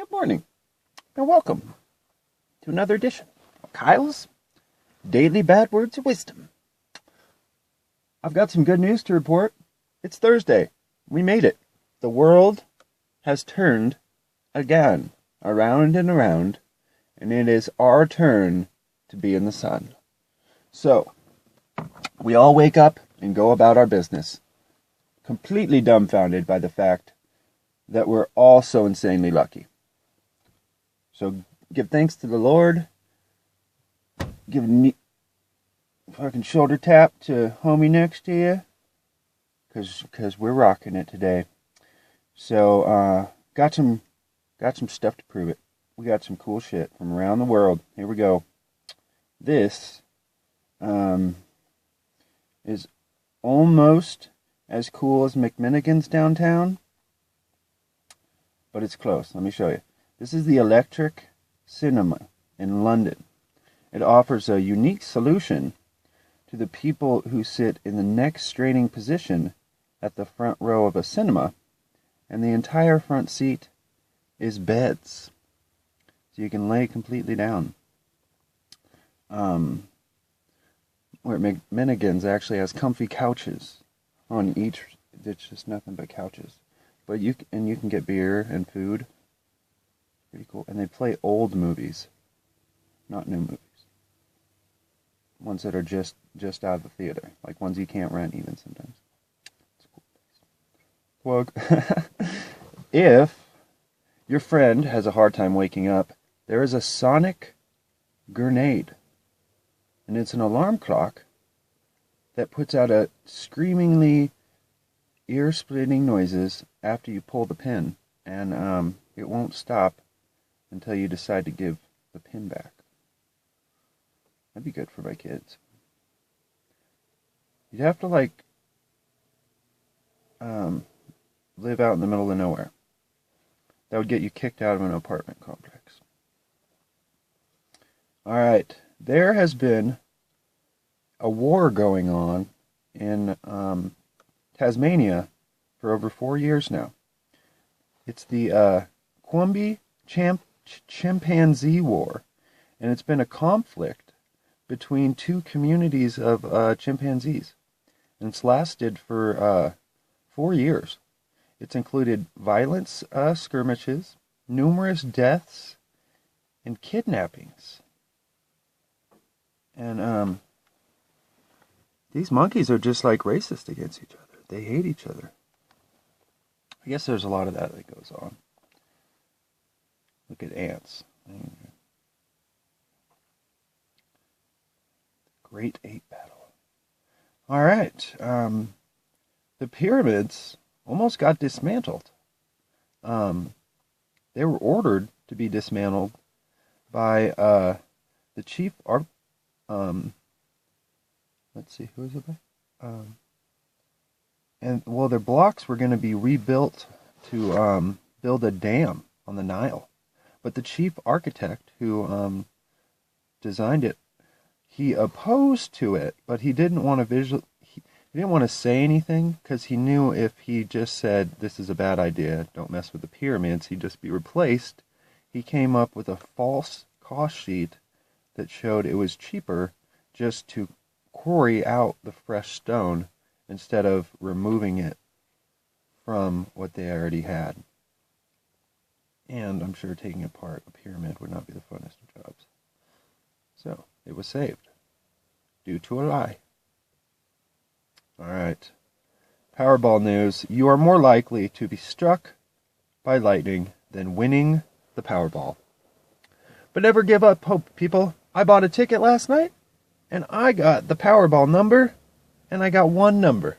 Good morning, and welcome to another edition of Kyle's Daily Bad Words of Wisdom. I've got some good news to report. It's Thursday. We made it. The world has turned again, around and around, and it is our turn to be in the sun. So, we all wake up and go about our business, completely dumbfounded by the fact that we're all so insanely lucky. So give thanks to the Lord. Give a fucking shoulder tap to homie next to you, cause we're rocking it today. So got some stuff to prove it. We got some cool shit from around the world. Here we go. This is almost as cool as McMinnigan's downtown, but it's close. Let me show you. This is the Electric Cinema in London. It offers a unique solution to the people who sit in the neck straining position at the front row of a cinema, and the entire front seat is beds, so you can lay completely down. Where McMinnigan's actually has comfy couches on each. It's just nothing but couches, but you can get beer and food. Pretty cool. And they play old movies, not new movies. Ones that are just out of the theater, like ones you can't rent even sometimes. It's a cool place. Plug. If your friend has a hard time waking up, there is a sonic grenade, and it's an alarm clock that puts out a screamingly ear-splitting noises after you pull the pin, and it won't stop until you decide to give the pin back. That'd be good for my kids. You'd have to live out in the middle of nowhere. That would get you kicked out of an apartment complex. Alright, there has been a war going on in Tasmania for over 4 years now. It's the Quamby Chimpanzee War, and it's been a conflict between two communities of chimpanzees, and it's lasted for 4 years. It's included violent skirmishes, numerous deaths, and kidnappings. And these monkeys are just like racist against each other. They hate each other. I guess there's a lot of that goes on. Look at ants. Great ape battle. Alright. The pyramids almost got dismantled. They were ordered to be dismantled by the chief let's see, who is it by? Their blocks were going to be rebuilt to build a dam on the Nile. But the chief architect who designed it, he opposed to it, but he didn't want to he didn't want to say anything, because he knew if he just said, this is a bad idea, don't mess with the pyramids, he'd just be replaced. He came up with a false cost sheet that showed it was cheaper just to quarry out the fresh stone instead of removing it from what they already had. And I'm sure taking apart a pyramid would not be the funnest of jobs. So, it was saved. Due to a lie. Alright. Powerball news. You are more likely to be struck by lightning than winning the Powerball. But never give up hope, people. I bought a ticket last night, and I got the Powerball number, and I got one number.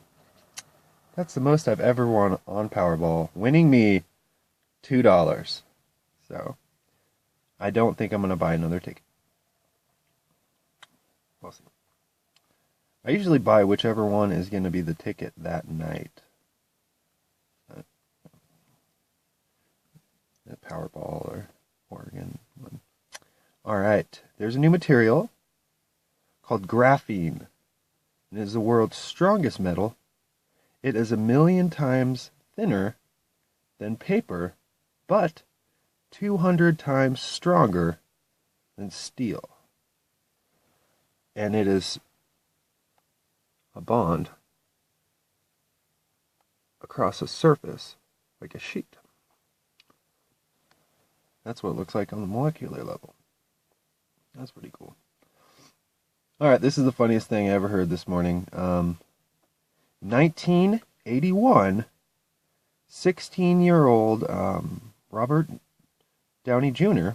That's the most I've ever won on Powerball, winning me $2. So, I don't think I'm going to buy another ticket. We'll see. I usually buy whichever one is going to be the ticket that night. The Powerball or Oregon one. Alright, there's a new material called graphene. It is the world's strongest metal. It is 1,000,000 times thinner than paper, but 200 times stronger than steel. And it is a bond across a surface like a sheet. That's what it looks like on the molecular level. That's pretty cool. Alright, this is the funniest thing I ever heard this morning. 1981, 16-year-old Robert Downey Jr.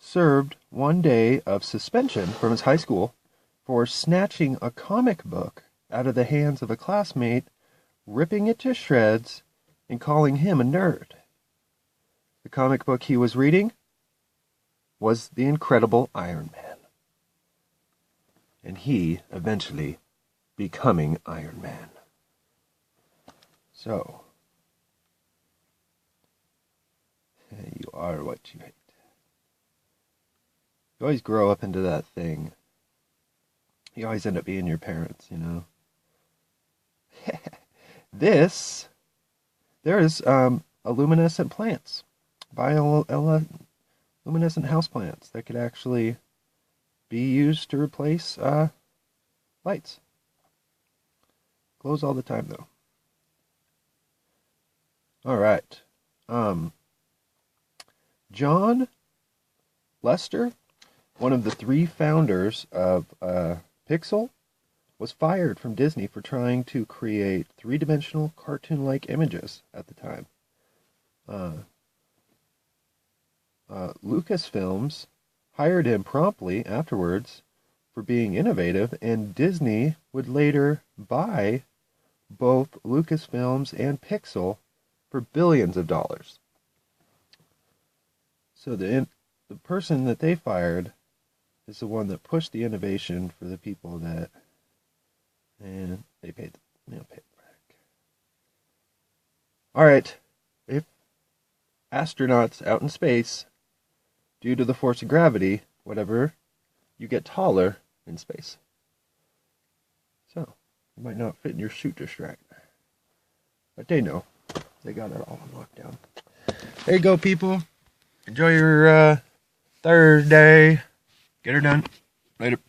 Served 1 day of suspension from his high school for snatching a comic book out of the hands of a classmate, ripping it to shreds, and calling him a nerd. The comic book he was reading was The Incredible Iron Man. And he eventually becoming Iron Man. So, you are what you hate. You always grow up into that thing. You always end up being your parents, you know. There's luminescent plants, bioluminescent houseplants that could actually be used to replace lights. Glows all the time, though. All right. John Lester, one of the 3 founders of Pixel, was fired from Disney for trying to create 3-dimensional cartoon-like images at the time. Lucasfilms hired him promptly afterwards for being innovative, and Disney would later buy both Lucasfilms and Pixel for billions of dollars. So the person that they fired is the one that pushed the innovation for the people that, and they paid it back. All right, if astronauts out in space, due to the force of gravity, whatever, you get taller in space. So, you might not fit in your suit just right. But they know. They got it all on lockdown. There you go, people. Enjoy your Thursday. Get her done. Later.